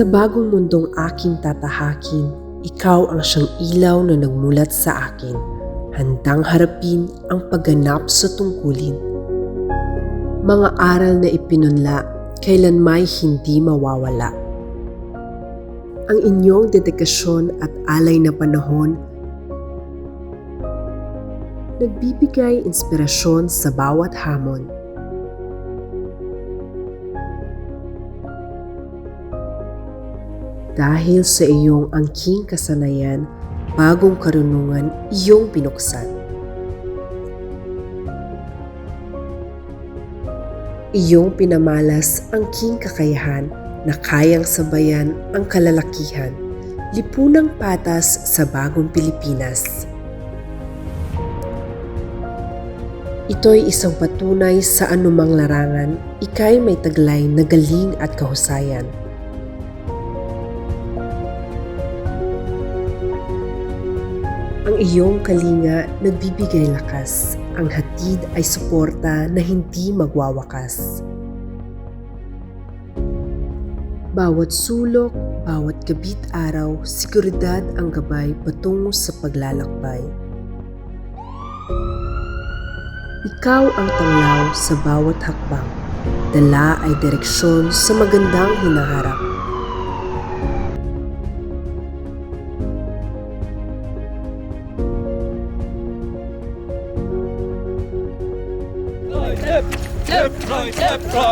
Sa bagong mundong aking tatahakin, ikaw ang siyang ilaw na nagmulat sa akin, handang harapin ang pagganap sa tungkulin. Mga aral na ipinunla, kailanmay hindi mawawala. Ang inyong dedikasyon at alay na panahon nagbibigay inspirasyon sa bawat hamon. Dahil sa iyong angking kasanayan, bagong karunungan iyong binuksan. Iyong pinamalas ang king kakayahan na kayang sabayan ang kalalakihan, lipunang patas sa bagong Pilipinas. Ito'y isang patunay sa anumang larangan, ika'y may taglay na galing at kahusayan. Ang iyong kalinga nagbibigay lakas, ang hatid ay suporta na hindi magwawakas. Bawat sulok, bawat gabit araw, seguridad ang gabay patungo sa paglalakbay. Ikaw ang tanglaw sa bawat hakbang, dala ay direksyon sa magandang hinaharap.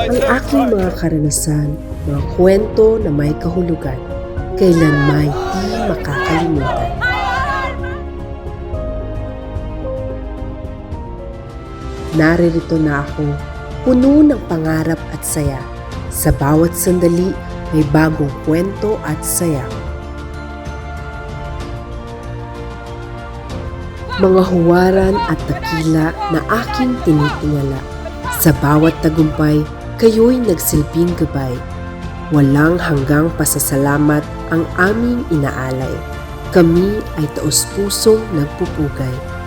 Ang aking mga karanasan, mga kwento na may kahulugan, kailanmay di makakalimutan. Naririto na ako, puno ng pangarap at saya. Sa bawat sandali, may bagong kwento at saya. Mga huwaran at dakila na aking tinitingala. Sa bawat tagumpay, kayo'y nagsilbing gabay. Walang hanggang pasasalamat ang aming inaalay. Kami ay taos-pusong nagpupugay.